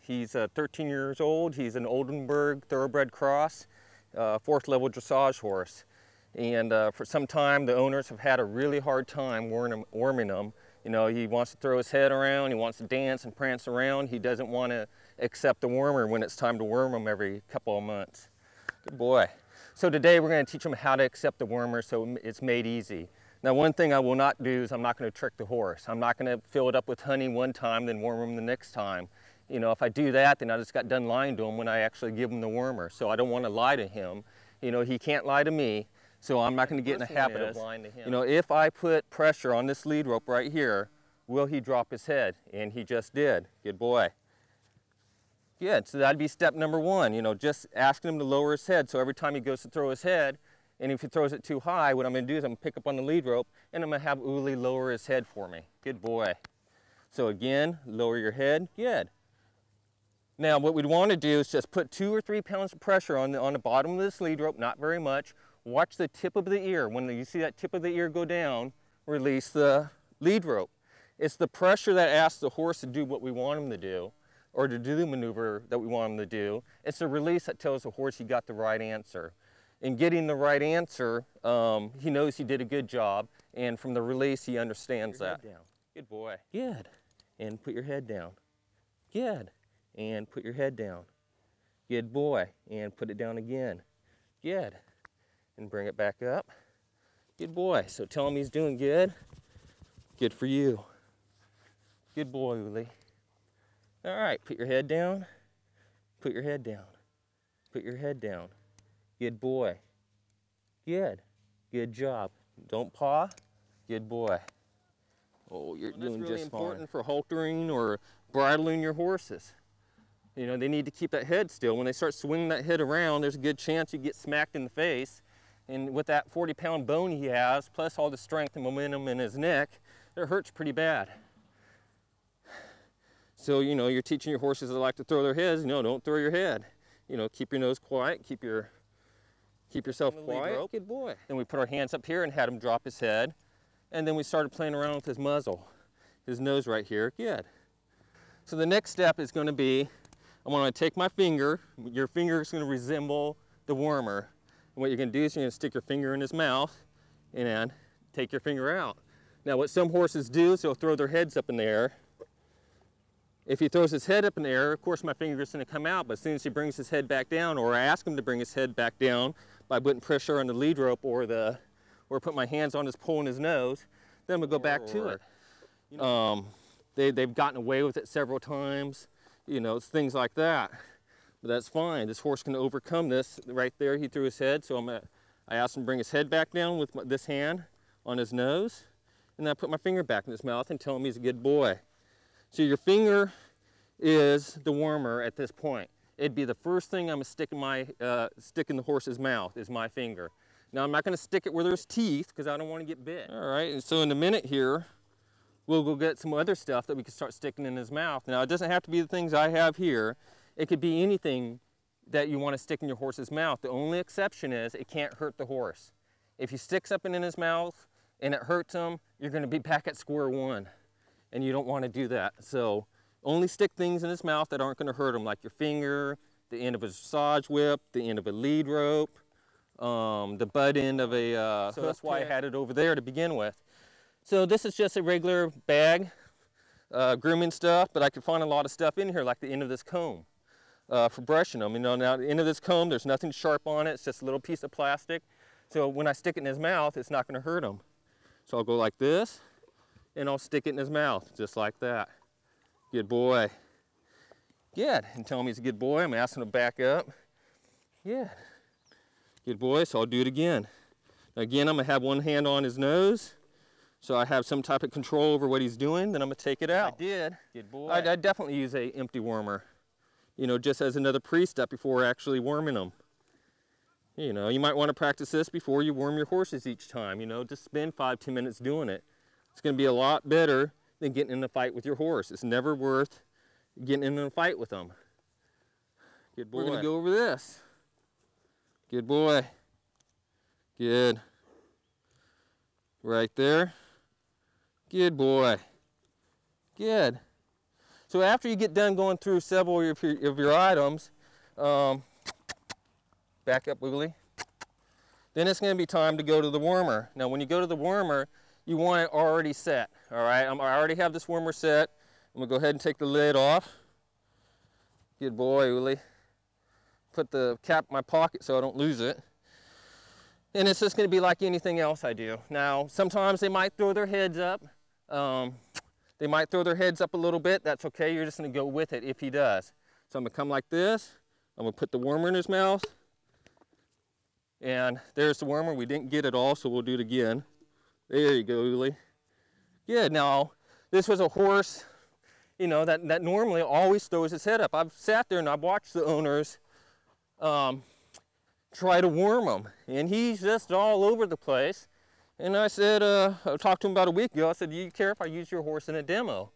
He's 13 years old. He's an Oldenburg Thoroughbred Cross, 4th level dressage horse. And for some time, the owners have had a really hard time worming him. You know, he wants to throw his head around, he wants to dance and prance around. He doesn't want to accept the wormer when it's time to worm him every couple of months. Good boy. So today we're going to teach him how to accept the wormer so it's made easy. Now, one thing I will not do is I'm not going to trick the horse. I'm not going to fill it up with honey one time, then worm him the next time. You know, if I do that, then I just got done lying to him when I actually give him the wormer. So I don't want to lie to him. You know, he can't lie to me. So I'm not going to get in the habit of lying to him. You know, if I put pressure on this lead rope right here, will he drop his head? And he just did. Good boy. Good. So that'd be step number one. You know, just asking him to lower his head. So every time he goes to throw his head, and if he throws it too high, what I'm going to do is I'm going to pick up on the lead rope, and I'm going to have Uli lower his head for me. Good boy. So again, lower your head. Good. Now what we'd want to do is just put 2 or 3 pounds of pressure on the bottom of this lead rope, not very much. Watch the tip of the ear. When you see that tip of the ear go down, release the lead rope. It's the pressure that asks the horse to do what we want him to do, or to do the maneuver that we want him to do. It's the release that tells the horse he got the right answer. In getting the right answer, he knows he did a good job, and from the release he understands that. Down. Good boy. Good. And put your head down. Good. And put your head down. Good boy. And put it down again. Good. And bring it back up. Good boy. So tell him he's doing good. Good for you. Good boy, Uli. All right, put your head down. Put your head down. Put your head down. Good boy. Good. Good job. Don't paw. Good boy. Oh, you're doing just fine. That's really important for haltering or bridling your horses. You know, they need to keep that head still. When they start swinging that head around, there's a good chance you get smacked in the face. And with that 40-pound bone he has, plus all the strength and momentum in his neck, it hurts pretty bad. So, you know, you're teaching your horses that like to throw their heads, no, don't throw your head. You know, keep your nose quiet, keep yourself quiet. Good boy. Then we put our hands up here and had him drop his head. And then we started playing around with his muzzle, his nose right here. Good. So the next step is going to be, I'm going to take my finger. Your finger is going to resemble the wormer. And what you're going to do is you're going to stick your finger in his mouth and take your finger out. Now what some horses do is they'll throw their heads up in the air. If he throws his head up in the air, of course my finger is going to come out, but as soon as he brings his head back down, or I ask him to bring his head back down by putting pressure on the lead rope or put my hands on his pole in his nose, then we'll go back to it. You know, they've gotten away with it several times, you know, it's things like that. But that's fine. This horse can overcome this. Right there, he threw his head, so I asked him to bring his head back down with this hand on his nose, and then I put my finger back in his mouth and tell him he's a good boy. So your finger is the wormer at this point. It'd be the first thing I'm going to stick in the horse's mouth is my finger. Now I'm not going to stick it where there's teeth because I don't want to get bit. All right, and so in a minute here, we'll go get some other stuff that we can start sticking in his mouth. Now it doesn't have to be the things I have here. It could be anything that you want to stick in your horse's mouth. The only exception is it can't hurt the horse. If you stick something in his mouth and it hurts him, you're going to be back at square one. And you don't want to do that. So only stick things in his mouth that aren't going to hurt him, like your finger, the end of a dressage whip, the end of a lead rope, the butt end of a so that's why I had it over there to begin with. So this is just a regular bag, grooming stuff, but I could find a lot of stuff in here, like the end of this comb for brushing them. You know, now the end of this comb, there's nothing sharp on it. It's just a little piece of plastic. So when I stick it in his mouth, it's not going to hurt him. So I'll go like this, and I'll stick it in his mouth, just like that. Good boy. Good. And tell him he's a good boy. I'm asking him to back up. Good. Good boy. So I'll do it again. Again, I'm going to have one hand on his nose, so I have some type of control over what he's doing. Then I'm going to take it out. I did. Good boy. I'd definitely use a empty wormer, you know, just as another pre-step before actually worming them. You know, you might want to practice this before you worm your horses each time. You know, just spend 5-10 minutes doing it. It's going to be a lot better than getting in a fight with your horse. It's never worth getting in a fight with them. Good boy. We're going to go over this. Good boy. Good. Right there. Good boy. Good. So after you get done going through several of your items, back up, Wiggly. Then it's going to be time to go to the wormer. Now when you go to the wormer, you want it already set, all right? I already have this wormer set. I'm going to go ahead and take the lid off. Good boy, Willie. Put the cap in my pocket so I don't lose it. And it's just going to be like anything else I do. Now, sometimes they might throw their heads up. They might throw their heads up a little bit. That's okay. You're just going to go with it if he does. So I'm going to come like this. I'm going to put the wormer in his mouth. And there's the wormer. We didn't get it all, so we'll do it again. There you go, Uli. Good. Now, this was a horse, you know, that normally always throws his head up. I've sat there and I've watched the owners try to worm him, and he's just all over the place. And I said, I talked to him about a week ago. I said, do you care if I use your horse in a demo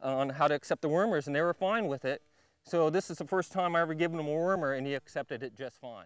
on how to accept the wormers? And they were fine with it. So this is the first time I ever given him a wormer, and he accepted it just fine.